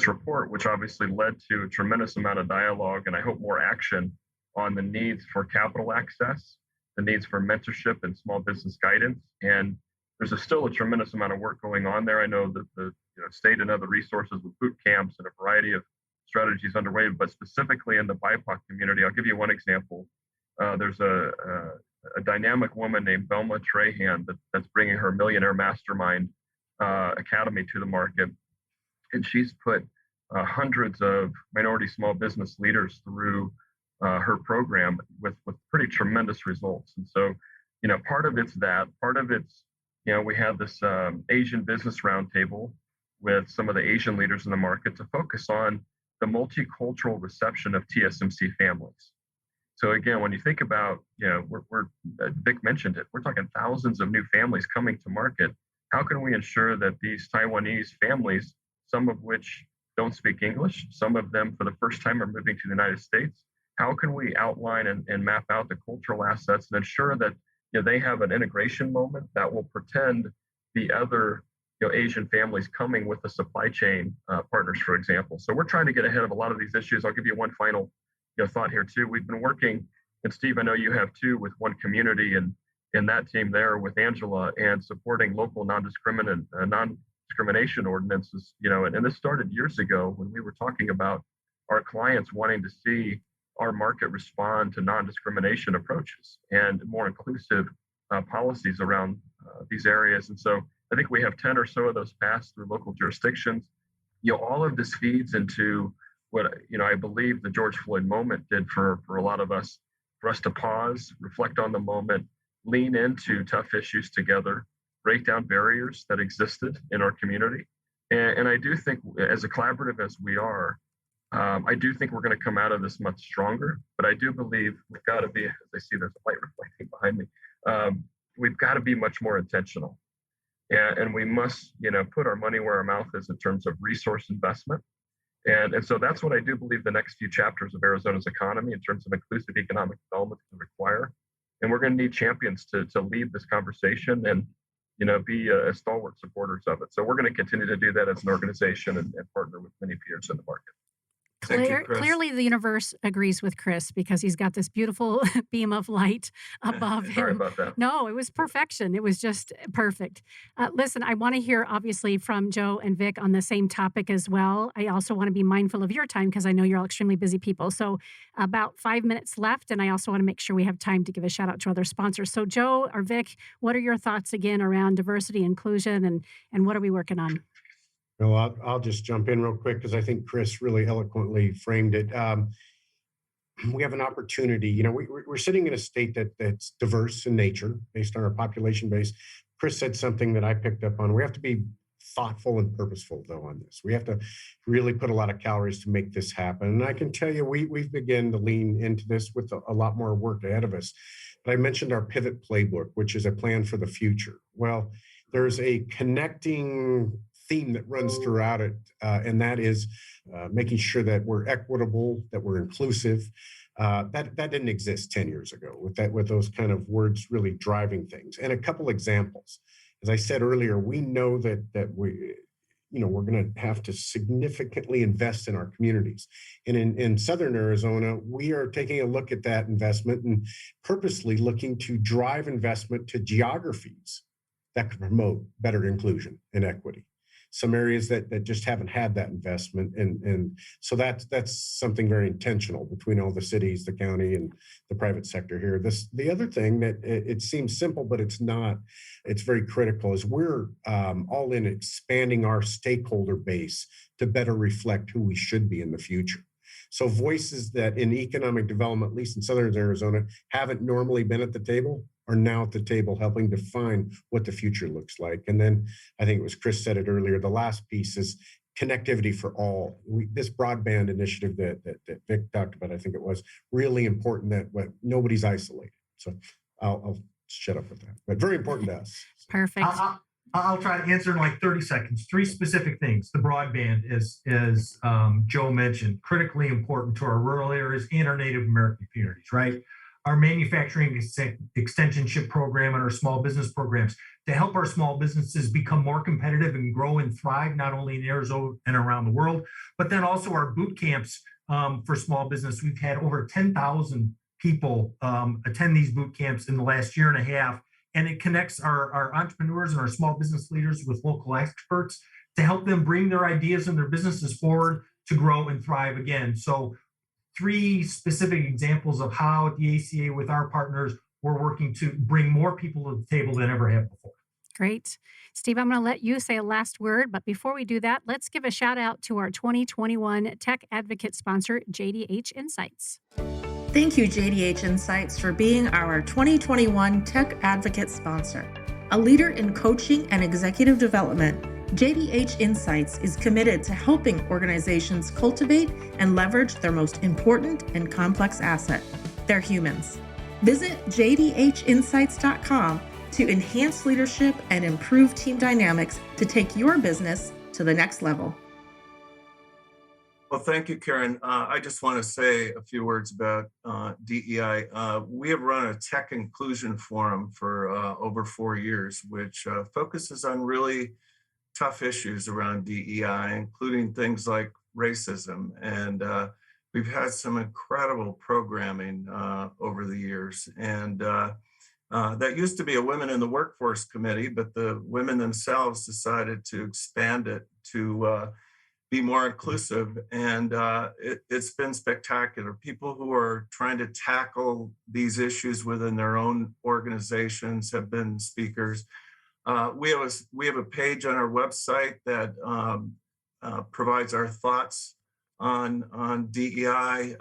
report, which obviously led to a tremendous amount of dialogue and I hope more action on the needs for capital access, the needs for mentorship and small business guidance. And there's still a tremendous amount of work going on there. I know that the state and other resources with boot camps and a variety of strategies underway, but specifically in the BIPOC community, I'll give you one example. There's a dynamic woman named Velma Trahan that's bringing her Millionaire Mastermind Academy to the market. And she's put hundreds of minority small business leaders through her program with pretty tremendous results. And so, part of it's that, part of it's, we had this Asian business roundtable with some of the Asian leaders in the market to focus on the multicultural reception of TSMC families. So again, when you think about, Vic mentioned it, we're talking thousands of new families coming to market. How can we ensure that these Taiwanese families, some of which don't speak English, some of them for the first time are moving to the United States, how can we outline and map out the cultural assets and ensure that they have an integration moment that will pretend the other Asian families coming with the supply chain partners, for example. So we're trying to get ahead of a lot of these issues. I'll give you one final thought here too. We've been working, and Steve, I know you have too, with One Community and in that team there with Angela and supporting local non-discrimination ordinances. And this started years ago when we were talking about our clients wanting to see our market respond to non-discrimination approaches and more inclusive policies around these areas. And so I think we have 10 or so of those passed through local jurisdictions. All of this feeds into what I believe the George Floyd moment did for a lot of us, for us to pause, reflect on the moment, lean into tough issues together, break down barriers that existed in our community. And I do think, as a collaborative as we are, I do think we're going to come out of this much stronger. But I do believe we've got to be, as I see there's a light reflecting behind me, we've got to be much more intentional. And we must, put our money where our mouth is in terms of resource investment. And so that's what I do believe the next few chapters of Arizona's economy in terms of inclusive economic development can require. And we're going to need champions to lead this conversation and, be stalwart supporters of it. So we're going to continue to do that as an organization and partner with many peers in the market. Clearly, the universe agrees with Chris because he's got this beautiful beam of light above him. Sorry about that. No, it was perfection. It was just perfect. Listen, I want to hear, obviously, from Joe and Vic on the same topic as well. I also want to be mindful of your time because I know you're all extremely busy people. So about 5 minutes left, and I also want to make sure we have time to give a shout out to other sponsors. So Joe or Vic, what are your thoughts again around diversity, inclusion, and what are we working on? Well, I'll just jump in real quick because I think Chris really eloquently framed it. We have an opportunity. We're sitting in a state that's diverse in nature based on our population base. Chris said something that I picked up on. We have to be thoughtful and purposeful, though, on this. We have to really put a lot of calories to make this happen. And I can tell you, we've begun to lean into this with a lot more work ahead of us. But I mentioned our Pivot Playbook, which is a plan for the future. Well, there's a connecting theme that runs throughout it, and that is making sure that we're equitable, that we're inclusive. That didn't exist 10 years ago with those kind of words really driving things. And a couple examples. As I said earlier, we know that we're going to have to significantly invest in our communities. And in Southern Arizona, we are taking a look at that investment and purposely looking to drive investment to geographies that could promote better inclusion and equity. Some areas that just haven't had that investment. And so that's something very intentional between all the cities, the county, and the private sector here. The other thing that it seems simple, but it's not, it's very critical, is we're all in expanding our stakeholder base to better reflect who we should be in the future. So voices that in economic development, at least in Southern Arizona, haven't normally been at the table are now at the table helping define what the future looks like. And then I think it was Chris said it earlier, the last piece is connectivity for all. This broadband initiative that Vic talked about, I think it was really important that nobody's isolated. So I'll shut up with that, but very important to us. Perfect. I'll try to answer in like 30 seconds. 3 specific things. The broadband, as Joe mentioned, critically important to our rural areas and our Native American communities, right? Our manufacturing extensionship program and our small business programs to help our small businesses become more competitive and grow and thrive, not only in Arizona and around the world, but then also our boot camps for small business. We've had over 10,000 people attend these boot camps in the last year and a half. And it connects our entrepreneurs and our small business leaders with local experts to help them bring their ideas and their businesses forward to grow and thrive again. So 3 specific examples of how at the ACA with our partners, we're working to bring more people to the table than ever have before. Great. Steve, I'm going to let you say a last word, but before we do that, let's give a shout out to our 2021 Tech Advocate sponsor, JDH Insights. Thank you, JDH Insights, for being our 2021 Tech Advocate sponsor. A leader in coaching and executive development, JDH Insights is committed to helping organizations cultivate and leverage their most important and complex asset, their humans. Visit jdhinsights.com to enhance leadership and improve team dynamics to take your business to the next level. Well, thank you, Karen. I just want to say a few words about DEI. We have run a tech inclusion forum for over 4 years, which focuses on really tough issues around DEI, including things like racism. And we've had some incredible programming over the years. And that used to be a Women in the Workforce Committee, but the women themselves decided to expand it to be more inclusive. And it's been spectacular. People who are trying to tackle these issues within their own organizations have been speakers. We have a page on our website that provides our thoughts on DEI.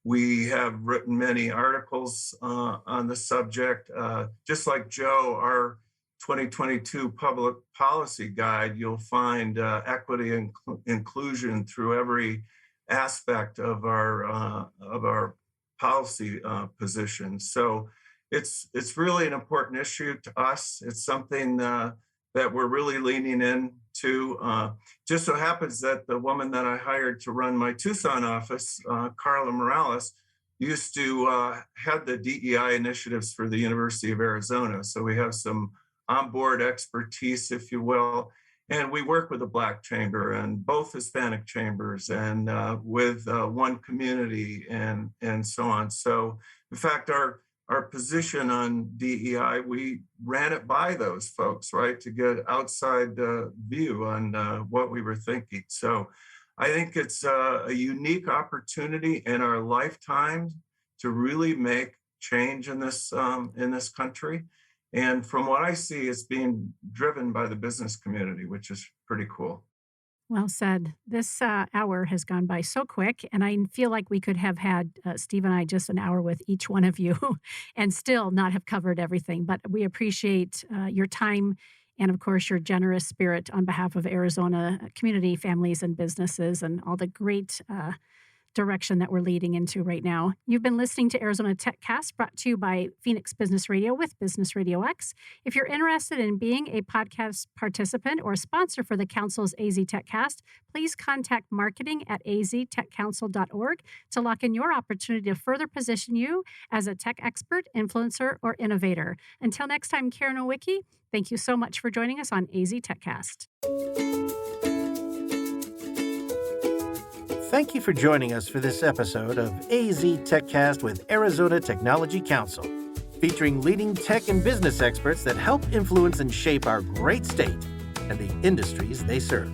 We have written many articles on the subject. Just like Joe, our 2022 public policy guide, you'll find equity and inclusion through every aspect of our policy positions. So it's really an important issue to us. It's something that we're really leaning into. Just so happens that the woman that I hired to run my Tucson office, Carla Morales, used to head the DEI initiatives for the University of Arizona. So we have some onboard expertise, if you will. And we work with the Black Chamber and both Hispanic chambers and with One Community and so on. So in fact, our position on DEI, we ran it by those folks, right, to get outside view on what we were thinking. So I think it's a unique opportunity in our lifetime to really make change in this country. And from what I see, it's being driven by the business community, which is pretty cool. Well said. This hour has gone by so quick, and I feel like we could have had Steve and I just an hour with each one of you and still not have covered everything. But we appreciate your time and, of course, your generous spirit on behalf of Arizona community, families, and businesses, and all the great direction that we're leading into right now. You've been listening to Arizona TechCast, brought to you by Phoenix Business Radio with Business RadioX. If you're interested in being a podcast participant or a sponsor for the Council's AZ TechCast, please contact marketing@aztechcouncil.org to lock in your opportunity to further position you as a tech expert, influencer, or innovator. Until next time, Karen Nowicki, thank you so much for joining us on AZ TechCast. Thank you for joining us for this episode of AZ TechCast with Arizona Technology Council, featuring leading tech and business experts that help influence and shape our great state and the industries they serve.